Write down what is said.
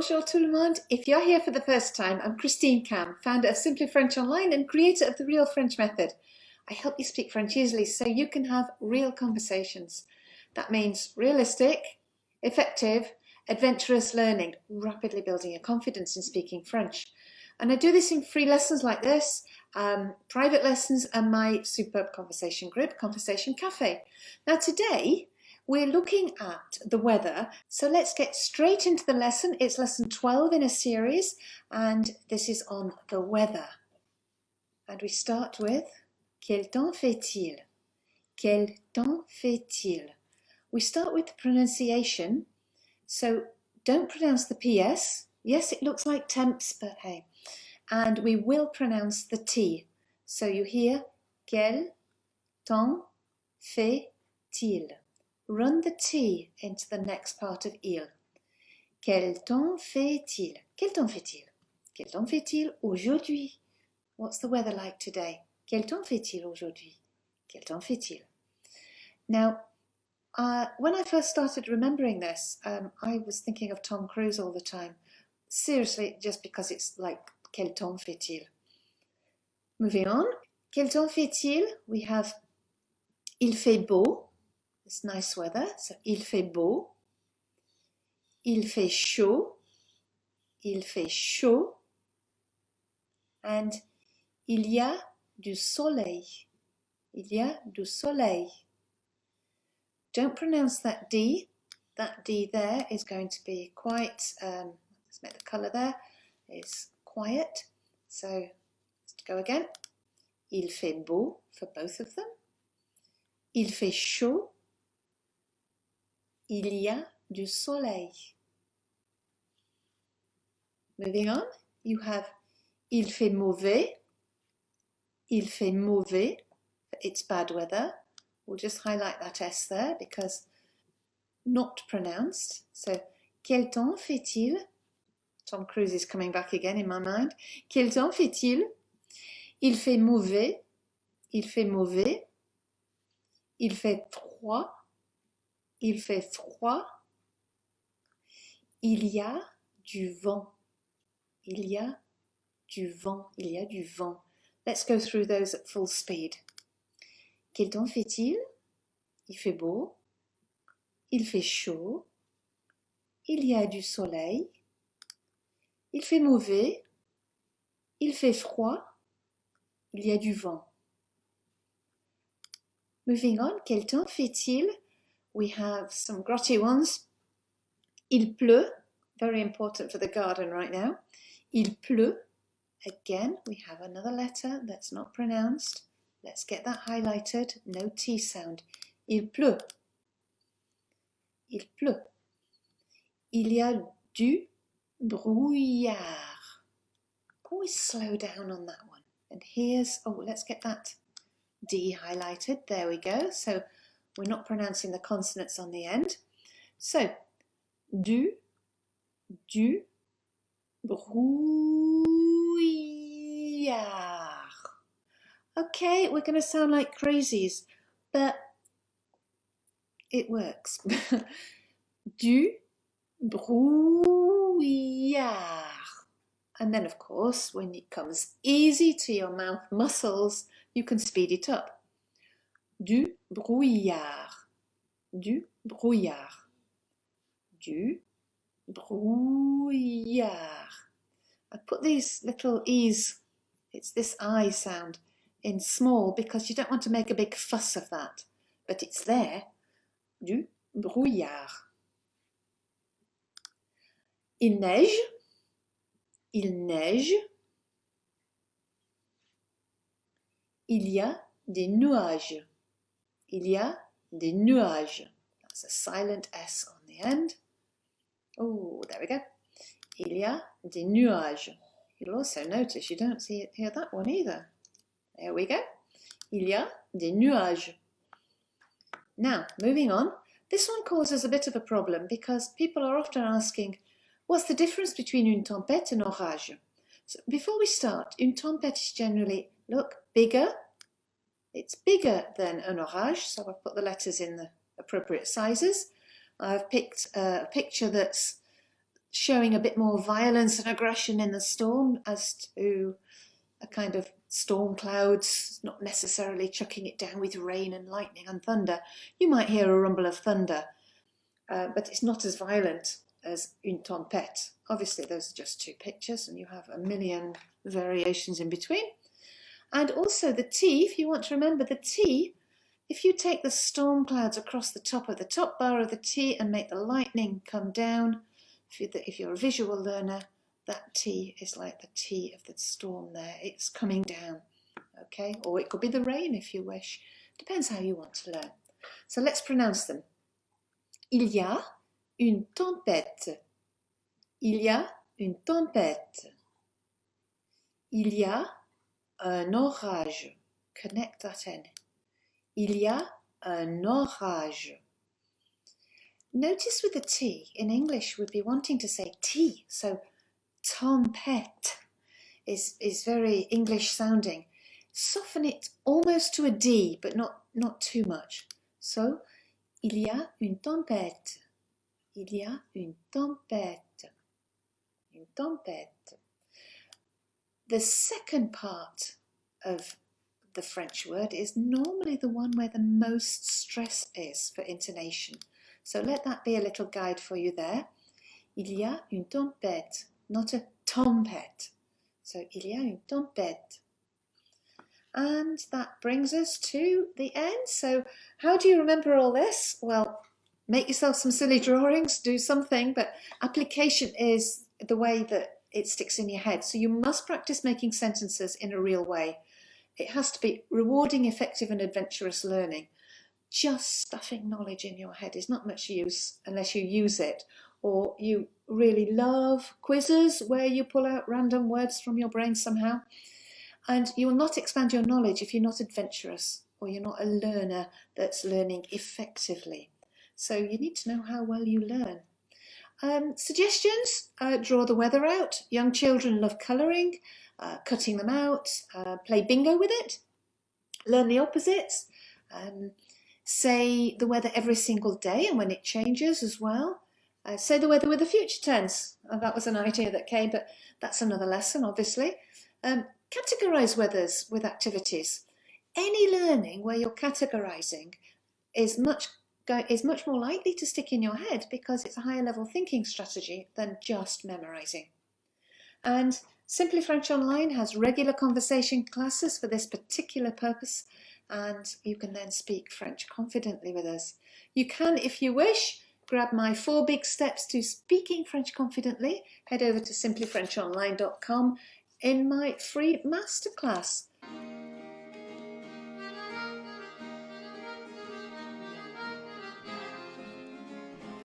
Bonjour tout le monde. If you're here for the first time, I'm Christine Cam, founder of Simply French Online and creator of the Real French Method. I help you speak French easily so you can have real conversations. That means realistic, effective, adventurous learning, rapidly building your confidence in speaking French. And I do this in free lessons like this, private lessons, and my superb conversation group, Conversation Cafe. Now today, we're looking at the weather, so let's get straight into the lesson. It's lesson 12 in a series, and this is on the weather. And we start with, quel temps fait-il? Quel temps fait-il? We start with the pronunciation, so don't pronounce the PS. Yes, it looks like temps, but hey. And we will pronounce the T. So you hear, quel temps fait-il? Run the T into the next part of il. Quel temps fait-il? Quel temps fait-il? Quel temps fait-il aujourd'hui? What's the weather like today? Quel temps fait-il aujourd'hui? Quel temps fait-il? Now, when I first started remembering this, I was thinking of Tom Cruise all the time. Seriously, just because it's like, quel temps fait-il? Moving on. Quel temps fait-il? We have, il fait beau. It's nice weather, so il fait beau, il fait chaud, and il y a du soleil, il y a du soleil. Don't pronounce that D there is going to be quite, let's make the colour there, is quiet, so let's go again. Il fait beau for both of them, il fait chaud, il y a du soleil. Moving on, you have il fait mauvais, it's bad weather. We'll just highlight that S there because not pronounced. So, quel temps fait-il? Tom Cruise is coming back again in my mind. Quel temps fait-il? Il fait mauvais, il fait froid, il fait froid, il y a du vent, il y a du vent. Let's go through those at full speed. Quel temps fait-il? Il fait beau, il fait chaud, il y a du soleil, il fait mauvais, il fait froid, il y a du vent. Moving on, quel temps fait-il? We have some grotty ones. Il pleut, very important for the garden right now. Il pleut. Again, we have another letter that's not pronounced. Let's get that highlighted. No T sound. Il pleut. Il pleut. Il y a du brouillard. Always slow down on that one. And here's, let's get that D highlighted. There we go. So we're not pronouncing the consonants on the end. So, du brouillard. Okay, we're going to sound like crazies, but it works. Du brouillard. And then, of course, when it comes easy to your mouth muscles, you can speed it up. Du brouillard, du brouillard, du brouillard. I put these little E's, it's this I sound, in small because you don't want to make a big fuss of that, but it's there. Du brouillard. Il neige, il neige. Il y a des nuages. Il y a des nuages. That's a silent S on the end. Oh, there we go. Il y a des nuages. You'll also notice you don't hear that one either. There we go. Il y a des nuages. Now, moving on. This one causes a bit of a problem because people are often asking, what's the difference between une tempête and orage? So before we start, une tempête is generally, look, bigger. It's bigger than an orage, so I've put the letters in the appropriate sizes. I've picked a picture that's showing a bit more violence and aggression in the storm as to a kind of storm clouds, not necessarily chucking it down with rain and lightning and thunder. You might hear a rumble of thunder, but it's not as violent as une tempête. Obviously, those are just two pictures and you have a million variations in between. And also the T, if you want to remember the T, if you take the storm clouds across the top bar of the T and make the lightning come down, if you're a visual learner, that T is like the T of the storm there. It's coming down, okay? Or it could be the rain if you wish. Depends how you want to learn. So let's pronounce them. Il y a une tempête. Il y a une tempête. Il y a un orage. Connect that N. Il y a un orage. Notice with the T, in English we'd be wanting to say T, so tempête is very English sounding. Soften it almost to a D, but not too much. So, il y a une tempête. Il y a une tempête. Une tempête. The second part of the French word is normally the one where the most stress is for intonation. So let that be a little guide for you there. Il y a une tempête, not a tempête. So, il y a une tempête. And that brings us to the end. So, how do you remember all this? Well, make yourself some silly drawings, do something, but application is the way that it sticks in your head. So you must practice making sentences in a real way. It has to be rewarding, effective and adventurous learning. Just stuffing knowledge in your head is not much use unless you use it, or you really love quizzes where you pull out random words from your brain somehow. And you will not expand your knowledge if you're not adventurous or you're not a learner that's learning effectively. So you need to know how well you learn. Suggestions, draw the weather out. Young children love colouring, cutting them out, play bingo with it, learn the opposites, say the weather every single day and when it changes as well. Say the weather with the future tense. That was an idea that came, but that's another lesson, obviously. Categorise weathers with activities. Any learning where you're categorising is much more likely to stick in your head because it's a higher level thinking strategy than just memorising. And Simply French Online has regular conversation classes for this particular purpose, and you can then speak French confidently with us. You can, if you wish, grab my 4 big steps to speaking French confidently. Head over to simplyfrenchonline.com in my free masterclass.